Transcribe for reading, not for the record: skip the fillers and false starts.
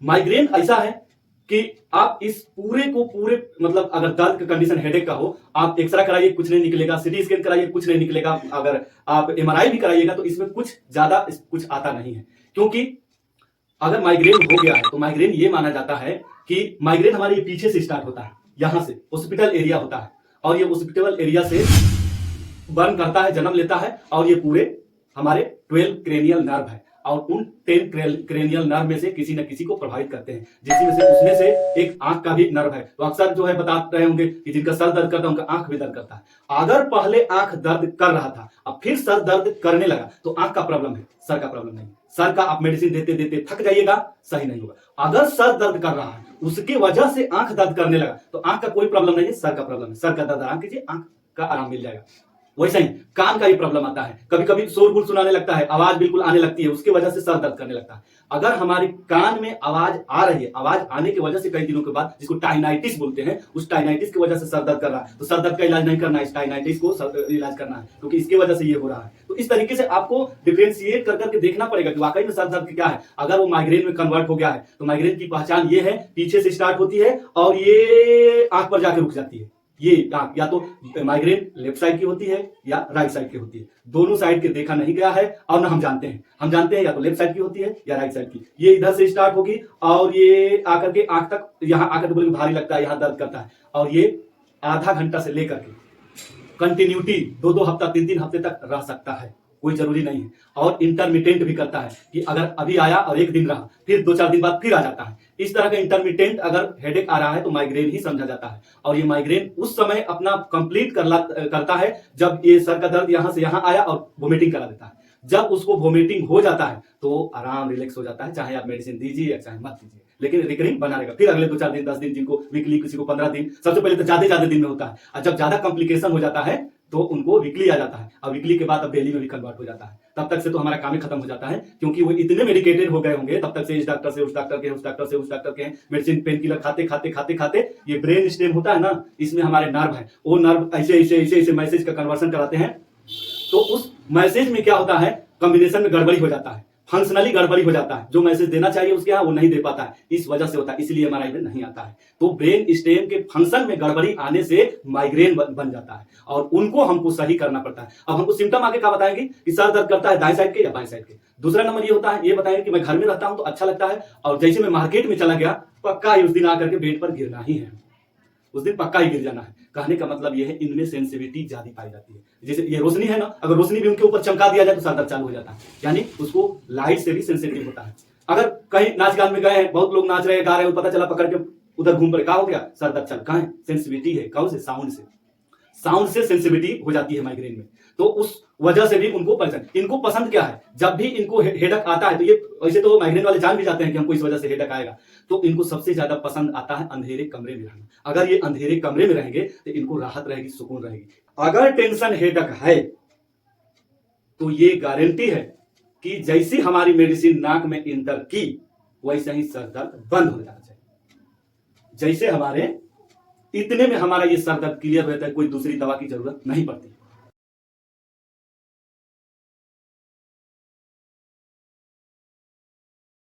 Migraine ऐसा है कि आप इस पूरे को पूरे मतलब अगर दर्द का कंडीशन हेडेक का हो, आप एक्सरे कराइए कुछ नहीं निकलेगा, सीटी स्कैन कराइए कुछ नहीं निकलेगा, अगर आप एमआरआई भी कराइएगा तो इसमें कुछ ज्यादा कुछ आता नहीं है। क्योंकि अगर माइग्रेन हो गया है तो माइग्रेन ये माना जाता है कि माइग्रेन हमारे पीछे से स्टार्ट होता है, यहां से ऑक्सीपिटल एरिया होता है और ये ऑक्सीपिटल एरिया से बर्न करता है, जन्म लेता है और ये पूरे हमारे 12 क्रेनियल नर्व है और उन 10 क्रेनियल नर्व में से किसी न किसी को प्रभावित करते हैं, जिसमें से उसमें से एक आंख का भी नर्व है। तो अक्सर जो है बता रहे होंगे कि जिनका सर दर्द करता है उनका आंख भी दर्द करता है। अगर पहले आंख दर्द कर रहा था अब फिर सर दर्द करने लगा तो आंख का प्रॉब्लम है, सर का प्रॉब्लम नहीं। सर का आप मेडिसिन देते देते थक जाइएगा, सही नहीं होगा। अगर सर दर्द कर रहा है उसकी वजह से आंख दर्द करने लगा तो आंख का कोई प्रॉब्लम नहीं है, सर का प्रॉब्लम है। सर का दर्द आराम कीजिए, आंख का आराम मिल जाएगा। वैसा ही कान का ही प्रॉब्लम आता है, कभी कभी शोरगुल सुनाने लगता है, आवाज बिल्कुल आने लगती है, उसकी वजह से सर दर्द करने लगता है। अगर हमारे कान में आवाज आ रही है, आवाज आने की वजह से कई दिनों के बाद, जिसको टाइनाइटिस बोलते हैं, उस टाइनाइटिस की वजह से सर दर्द कर रहा है तो सर दर्द का इलाज नहीं करना है, इस टाइनाइटिस को इलाज करना है क्योंकि इसकी वजह से ये हो रहा है। तो इस तरीके से आपको डिफरेंशिएट कर करके देखना पड़ेगा कि वाकई में सर दर्द क्या है। अगर वो माइग्रेन में कन्वर्ट हो गया है तो माइग्रेन की पहचान ये है, पीछे से स्टार्ट होती है और ये आंख पर जाके रुक जाती है। ये या तो माइग्रेन लेफ्ट साइड की होती है या राइट साइड की होती है, दोनों साइड के देखा नहीं गया है और ना हम जानते हैं या तो लेफ्ट साइड की होती है या राइट साइड की। ये इधर से स्टार्ट होगी और ये आकर के आंख तक, यहां आकर के भारी लगता है, यहां दर्द करता है और ये आधा घंटा से लेकर के कंटिन्यूटी 2-2 हफ्ता 3-3 हफ्ते तक रह सकता है, कोई जरूरी नहीं है। और इंटरमिटेंट भी करता है कि अगर अभी आया और एक दिन रहा फिर 2-4 दिन बाद फिर आ जाता है। इस तरह का इंटरमिटेंट अगर हेडेक आ रहा है तो माइग्रेन ही समझा जाता है। और ये माइग्रेन उस समय अपना कंप्लीट करता है जब ये सर का दर्द यहां से यहां आया और वोमिटिंग करा देता है। जब उसको वोमिटिंग हो जाता है तो आराम रिलैक्स हो जाता है, चाहे आप मेडिसिन दीजिए या चाहे मत दीजिए, लेकिन रिकरिंग बना रहेगा। फिर अगले 2-4 दिन 10 दिन, जिनको वीकली, किसी को 15 दिन, सबसे पहले तो ज्यादा दिन में होता है और जब ज्यादा कॉम्प्लिकेशन हो जाता है तो उनको वीकली आ जाता है और वीकली के बाद अब डेली में भी कन्वर्ट हो जाता है। तब तक से तो हमारा काम ही खत्म हो जाता है क्योंकि वो इतने मेडिकेटेड हो गए होंगे तब तक से, इस डॉक्टर से उस डॉक्टर के, उस डॉक्टर से उस डॉक्टर के, मेडिसिन पेन किलर खाते ये ब्रेन स्टेम होता है ना, इसमें हमारे नर्व है, वो नर्व ऐसे मैसेज का कन्वर्सन कराते हैं। तो उस मैसेज में क्या होता है, कॉम्बिनेशन में गड़बड़ी हो जाता है, फंक्शनली गड़बड़ी हो जाता है, जो मैसेज देना चाहिए उसके यहाँ वो नहीं दे पाता है, इस वजह से होता है, इसलिए एमआरआई में नहीं आता है। तो ब्रेन स्टेम के फंक्शन में गड़बड़ी आने से माइग्रेन बन जाता है और उनको हमको सही करना पड़ता है। अब हमको सिम्टम आगे क्या बताएंगे कि सर दर्द करता है दाएं साइड के या बाएं साइड के। दूसरा नंबर ये होता है, ये बताएंगे कि मैं घर में रहता हूं तो अच्छा लगता है और जैसे मैं मार्केट में चला गया पक्का ही उस दिन आकर के बेड पर गिरना ही है, उस दिन पक्का ही गिर जाना है। कहने का मतलब यह है इनमें सेंसिटिविटी ज्यादा पाई जाती है। जैसे ये रोशनी है ना, अगर रोशनी भी उनके ऊपर चमका दिया जाए तो सर दर्द चालू हो जाता है, यानी उसको लाइट से भी सेंसिटिव होता है। अगर कहीं नाच गान में गए हैं, बहुत लोग नाच रहे हैं, गा रहे हैं, पता चला पकड़ के उधर घूम पड़े, क्या हो गया, सर दर्द चल, कहां है, सेंसिटिविटी है, कौन से, साउंड से सेंसिटिविटी हो जाती है माइग्रेन में। तो उस वजह से भी उनको परेशान, इनको पसंद क्या है, जब भी इनको हेडक आता है तो ये वैसे तो माइग्रेन वाले जान भी जाते हैं कि हमको इस वजह से हेडक आएगा, तो इनको सबसे ज्यादा पसंद आता है अंधेरे कमरे में रहना। अगर ये अंधेरे कमरे में रहेंगे तो इनको राहत रहेगी, सुकून रहेगी। अगर टेंशन हेडक है तो ये गारंटी है कि जैसी हमारी मेडिसिन नाक में इंटर की वैसे ही सर दर्द बंद हो जाना चाहिए। जैसे हमारे इतने में हमारा ये सर दर्द क्लियर रहता है, कोई दूसरी दवा की जरूरत नहीं पड़ती।